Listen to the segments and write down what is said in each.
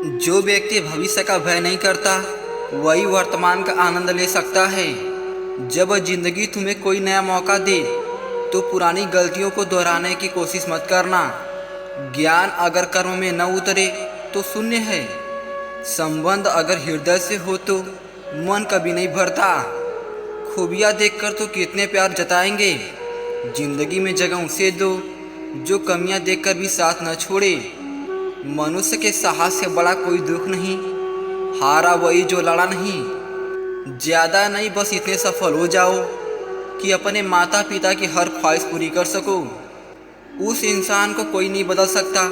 जो व्यक्ति भविष्य का भय नहीं करता वही वर्तमान का आनंद ले सकता है। जब जिंदगी तुम्हें कोई नया मौका दे तो पुरानी गलतियों को दोहराने की कोशिश मत करना। ज्ञान अगर कर्म में न उतरे तो शून्य है। संबंध अगर हृदय से हो तो मन कभी नहीं भरता। खूबियाँ देखकर तो कितने प्यार जताएंगे। जिंदगी में जगह उसे दो जो कमियां देखकर भी साथ न छोड़े। मनुष्य के साहस से बड़ा कोई दुख नहीं, हारा वही जो लड़ा नहीं। ज़्यादा नहीं, बस इतने सफल हो जाओ कि अपने माता पिता की हर ख्वाहिश पूरी कर सको। उस इंसान को कोई नहीं बदल सकता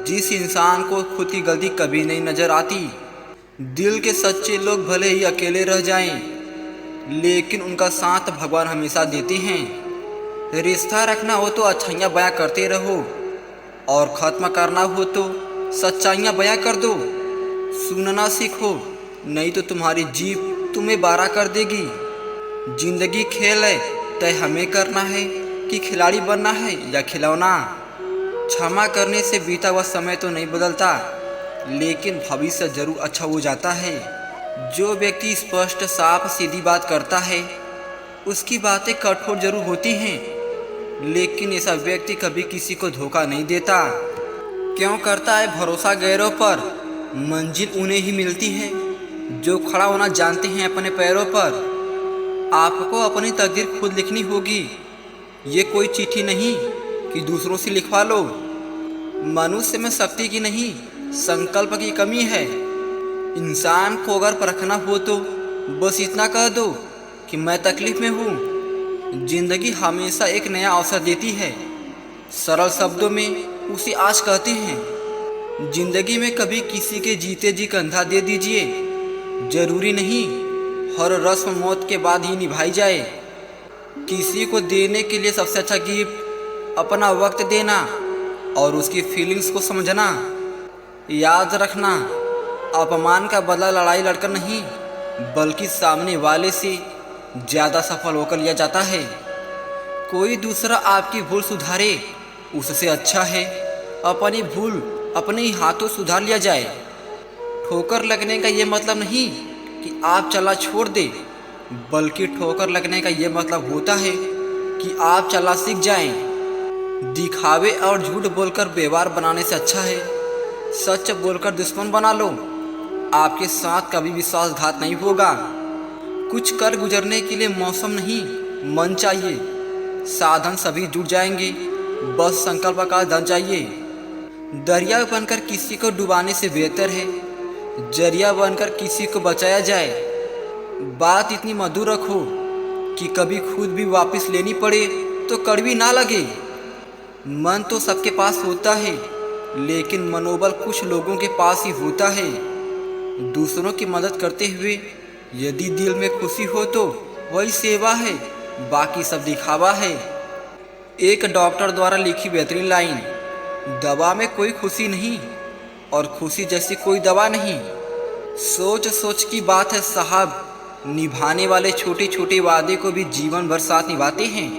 जिस इंसान को खुद की गलती कभी नहीं नजर आती। दिल के सच्चे लोग भले ही अकेले रह जाएं, लेकिन उनका साथ भगवान हमेशा देते हैं। रिश्ता रखना हो तो अच्छाइयाँ बयां करते रहो और ख़त्म करना हो तो सच्चाइयाँ बयां कर दो। सुनना सीखो, नहीं तो तुम्हारी जीभ तुम्हें बारा कर देगी। जिंदगी खेल है, तय हमें करना है कि खिलाड़ी बनना है या खिलौना। क्षमा करने से बीता हुआ समय तो नहीं बदलता, लेकिन भविष्य जरूर अच्छा हो जाता है। जो व्यक्ति स्पष्ट साफ सीधी बात करता है उसकी बातें कठोर जरूर होती हैं, लेकिन ऐसा व्यक्ति कभी किसी को धोखा नहीं देता। क्यों करता है भरोसा गैरों पर? मंजिल उन्हें ही मिलती है जो खड़ा होना जानते हैं अपने पैरों पर। आपको अपनी तकदीर खुद लिखनी होगी, ये कोई चिट्ठी नहीं कि दूसरों से लिखवा लो। मनुष्य में शक्ति की नहीं, संकल्प की कमी है। इंसान को अगर परखना हो तो बस इतना कह दो कि मैं तकलीफ में हूँ। जिंदगी हमेशा एक नया अवसर देती है। सरल शब्दों में उसे आज कहते हैं। जिंदगी में कभी किसी के जीते जी कंधा दे दीजिए। जरूरी नहीं हर रस्म मौत के बाद ही निभाई जाए। किसी को देने के लिए सबसे अच्छा गिफ्ट अपना वक्त देना और उसकी फीलिंग्स को समझना। याद रखना, अपमान का बदला लड़ाई लड़कर नहीं बल्कि सामने वाले से ज़्यादा सफल होकर लिया जाता है। कोई दूसरा आपकी भूल सुधारे उससे अच्छा है अपनी भूल अपने ही हाथों सुधार लिया जाए। ठोकर लगने का ये मतलब नहीं कि आप चला छोड़ दे, बल्कि ठोकर लगने का ये मतलब होता है कि आप चला सीख जाएं। दिखावे और झूठ बोलकर व्यवहार बनाने से अच्छा है सच बोलकर दुश्मन बना लो। आपके साथ कभी विश्वासघात नहीं होगा। कुछ कर गुजरने के लिए मौसम नहीं मन चाहिए। साधन सभी जुट जाएंगे, बस संकल्प का धन चाहिए। दरिया बनकर किसी को डुबाने से बेहतर है जरिया बनकर किसी को बचाया जाए। बात इतनी मधुर रखो कि कभी खुद भी वापस लेनी पड़े तो कड़वी ना लगे। मन तो सबके पास होता है, लेकिन मनोबल कुछ लोगों के पास ही होता है। दूसरों की मदद करते हुए यदि दिल में खुशी हो तो वही सेवा है, बाकी सब दिखावा है। एक डॉक्टर द्वारा लिखी बेहतरीन लाइन, दवा में कोई खुशी नहीं और खुशी जैसी कोई दवा नहीं। सोच सोच की बात है साहब, निभाने वाले छोटे छोटे वादे को भी जीवन भर साथ निभाते हैं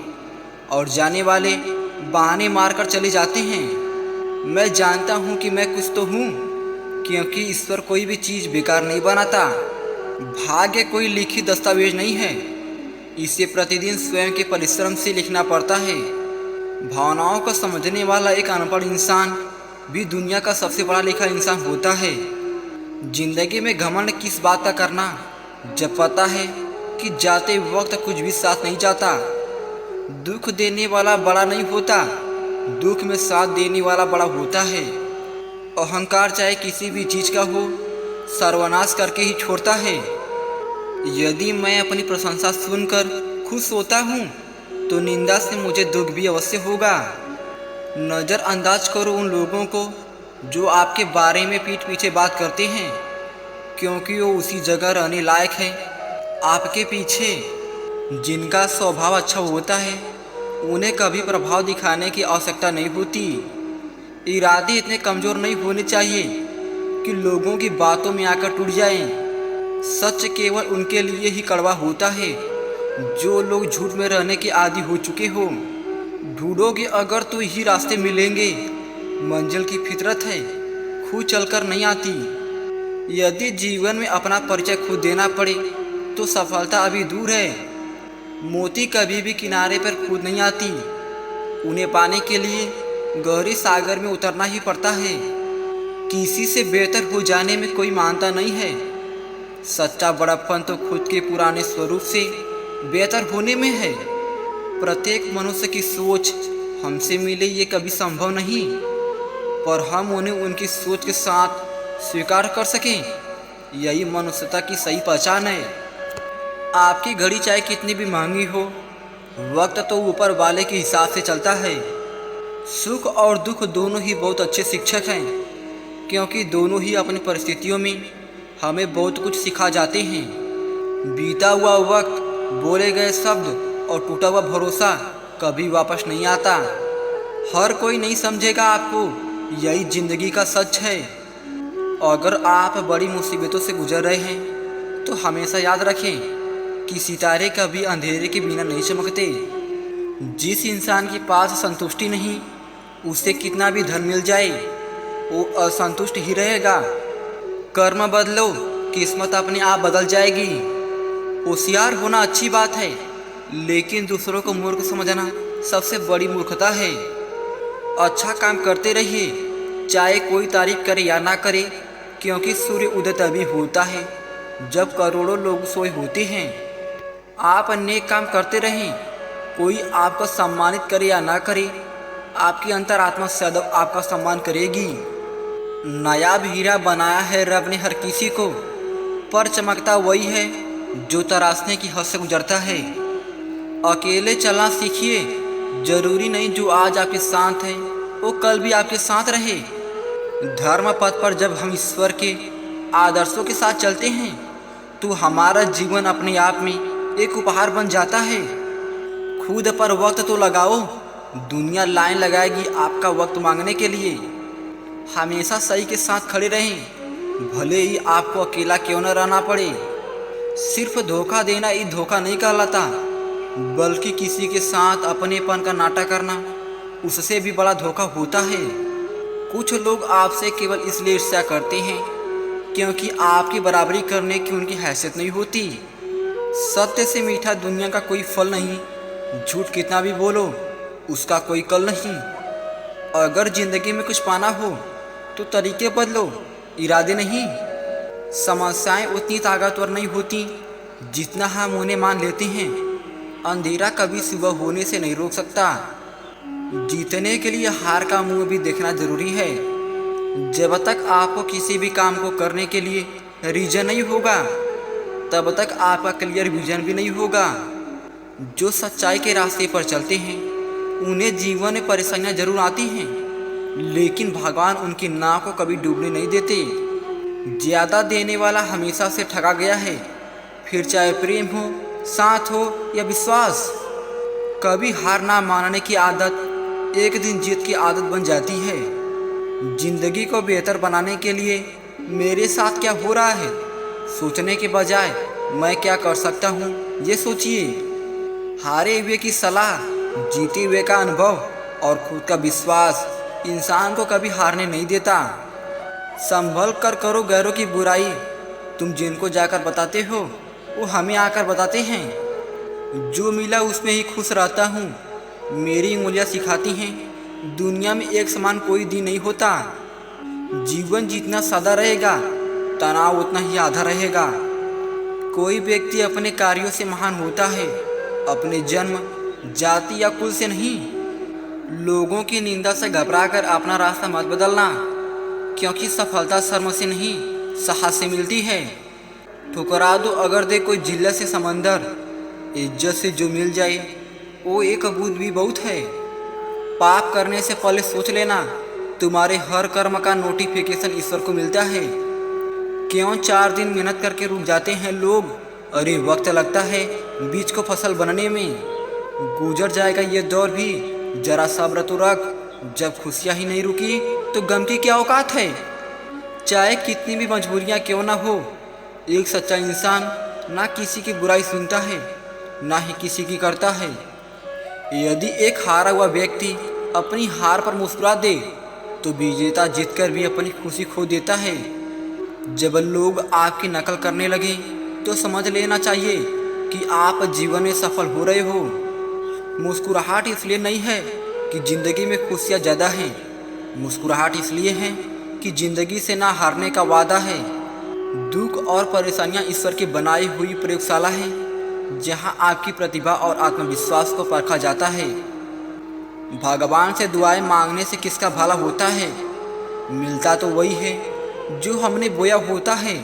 और जाने वाले बहाने मारकर चले जाते हैं। मैं जानता हूँ कि मैं कुछ तो हूँ, क्योंकि ईश्वर कोई भी चीज़ बेकार नहीं बनाता। भाग्य कोई लिखित दस्तावेज नहीं है, इसे प्रतिदिन स्वयं के परिश्रम से लिखना पड़ता है। भावनाओं को समझने वाला एक अनपढ़ इंसान भी दुनिया का सबसे बड़ा लिखा इंसान होता है। जिंदगी में घमंड किस बात का करना जब पता है कि जाते वक्त कुछ भी साथ नहीं जाता। दुख देने वाला बड़ा नहीं होता, दुख में साथ देने वाला बड़ा होता है। अहंकार चाहे किसी भी चीज़ का हो सर्वनाश करके ही छोड़ता है। यदि मैं अपनी प्रशंसा सुनकर खुश होता हूँ तो निंदा से मुझे दुख भी अवश्य होगा। नज़रअंदाज करो उन लोगों को जो आपके बारे में पीठ पीछे बात करते हैं, क्योंकि वो उसी जगह रहने लायक है आपके पीछे। जिनका स्वभाव अच्छा होता है उन्हें कभी प्रभाव दिखाने की आवश्यकता नहीं होती। इरादे इतने कमज़ोर नहीं होने चाहिए कि लोगों की बातों में आकर टूट जाएं। सच केवल उनके लिए ही कड़वा होता है जो लोग झूठ में रहने के आदी हो चुके हो। ढूंढोगे अगर तो यही रास्ते मिलेंगे, मंजिल की फितरत है। खुद चलकर नहीं आती। यदि जीवन में अपना परिचय खुद देना पड़े तो सफलता अभी दूर है। मोती कभी भी किनारे पर खुद नहीं आती, उन्हें पाने के लिए गहरे सागर में उतरना ही पड़ता है। किसी से बेहतर हो जाने में कोई मानता नहीं है। सच्चा बड़प्पन तो खुद के पुराने स्वरूप से बेहतर होने में है। प्रत्येक मनुष्य की सोच हमसे मिले ये कभी संभव नहीं, पर हम उन्हें उनकी सोच के साथ स्वीकार कर सकें, यही मनुष्यता की सही पहचान है। आपकी घड़ी चाहे कितनी भी महंगी हो, वक्त तो ऊपर वाले के हिसाब से चलता है। सुख और दुख दोनों ही बहुत अच्छे शिक्षक हैं, क्योंकि दोनों ही अपनी परिस्थितियों में हमें बहुत कुछ सिखा जाते हैं। बीता हुआ वक्त, बोले गए शब्द और टूटा हुआ भरोसा कभी वापस नहीं आता। हर कोई नहीं समझेगा आपको, यही जिंदगी का सच है। अगर आप बड़ी मुसीबतों से गुजर रहे हैं तो हमेशा याद रखें कि सितारे कभी अंधेरे के बिना नहीं चमकते। जिस इंसान के पास संतुष्टि नहीं, उसे कितना भी धन मिल जाए वो असंतुष्ट ही रहेगा। कर्म बदलो, किस्मत अपने आप बदल जाएगी। होशियार होना अच्छी बात है, लेकिन दूसरों को मूर्ख समझना सबसे बड़ी मूर्खता है। अच्छा काम करते रहिए, चाहे कोई तारीफ करे या ना करे, क्योंकि सूर्य उदय तभी होता है जब करोड़ों लोग सोए होते हैं। आप नेक काम करते रहें, कोई आपको सम्मानित करे या ना करे, आपकी अंतरात्मा सदैव आपका सम्मान करेगी। नायाब हीरा बनाया है रब ने हर किसी को, पर चमकता वही है जो तराशने की हद से गुजरता है। अकेले चलना सीखिए, जरूरी नहीं जो आज आपके साथ है वो कल भी आपके साथ रहे। धर्म पथ पर जब हम ईश्वर के आदर्शों के साथ चलते हैं तो हमारा जीवन अपने आप में एक उपहार बन जाता है। खुद पर वक्त तो लगाओ, दुनिया लाइन लगाएगी आपका वक्त मांगने के लिए। हमेशा सही के साथ खड़े रहें, भले ही आपको अकेला क्यों न रहना पड़े। सिर्फ धोखा देना ही धोखा नहीं कहलाता, बल्कि किसी के साथ अपनेपन का नाटक करना उससे भी बड़ा धोखा होता है। कुछ लोग आपसे केवल इसलिए ईर्ष्या करते हैं क्योंकि आपकी बराबरी करने की उनकी हैसियत नहीं होती। सत्य से मीठा दुनिया का कोई फल नहीं, झूठ कितना भी बोलो उसका कोई कल नहीं। अगर जिंदगी में कुछ पाना हो तो तरीके बदलो, इरादे नहीं। समस्याएं उतनी ताकतवर नहीं होती जितना हम उन्हें मान लेते हैं। अंधेरा कभी सुबह होने से नहीं रोक सकता। जीतने के लिए हार का मुंह भी देखना जरूरी है। जब तक आपको किसी भी काम को करने के लिए रीजन नहीं होगा, तब तक आपका क्लियर विजन भी नहीं होगा। जो सच्चाई के रास्ते पर चलते हैं उन्हें जीवन में परेशानियां जरूर आती हैं, लेकिन भगवान उनकी नाव को कभी डूबने नहीं देते। ज़्यादा देने वाला हमेशा से ठगा गया है, फिर चाहे प्रेम हो, साथ हो या विश्वास। कभी हार ना मानने की आदत एक दिन जीत की आदत बन जाती है। जिंदगी को बेहतर बनाने के लिए मेरे साथ क्या हो रहा है सोचने के बजाय मैं क्या कर सकता हूँ ये सोचिए। हारे हुए की सलाह, जीते हुए का अनुभव और खुद का विश्वास इंसान को कभी हारने नहीं देता। संभल कर करो गैरों की बुराई, तुम जिनको जाकर बताते हो वो हमें आकर बताते हैं। जो मिला उसमें ही खुश रहता हूँ, मेरी उंगलियाँ सिखाती हैं दुनिया में एक समान कोई दिन नहीं होता। जीवन जितना सादा रहेगा तनाव उतना ही आधा रहेगा। कोई व्यक्ति अपने कार्यों से महान होता है, अपने जन्म, जाति या कुल से नहीं। लोगों की निंदा से घबराकर अपना रास्ता मत बदलना, क्योंकि सफलता शर्म से नहीं साहस से मिलती है। ठुकरा दो अगर दे कोई जिल्लत से समंदर, इज्जत से जो मिल जाए वो एक बूंद भी बहुत है। पाप करने से पहले सोच लेना, तुम्हारे हर कर्म का नोटिफिकेशन ईश्वर को मिलता है। क्यों 4 दिन मेहनत करके रुक जाते हैं लोग? अरे वक्त लगता है बीज को फसल बनने में, गुजर जाएगा ये दौर भी, जरा सब्र तो रख। जब खुशियाँ ही नहीं रुकी तो गम की क्या औकात है। चाहे कितनी भी मजबूरियाँ क्यों ना हो, एक सच्चा इंसान ना किसी की बुराई सुनता है ना ही किसी की करता है। यदि एक हारा हुआ व्यक्ति अपनी हार पर मुस्कुरा दे तो विजेता जीतकर भी अपनी खुशी खो देता है। जब लोग आपकी नकल करने लगे तो समझ लेना चाहिए कि आप जीवन में सफल हो रहे हो। मुस्कुराहट इसलिए नहीं है कि ज़िंदगी में खुशियाँ ज़्यादा हैं, मुस्कुराहट इसलिए है कि ज़िंदगी से ना हारने का वादा है। दुख और परेशानियाँ ईश्वर की बनाई हुई प्रयोगशाला है, जहाँ आपकी प्रतिभा और आत्मविश्वास को परखा जाता है। भगवान से दुआएं मांगने से किसका भला होता है? मिलता तो वही है जो हमने बोया होता है।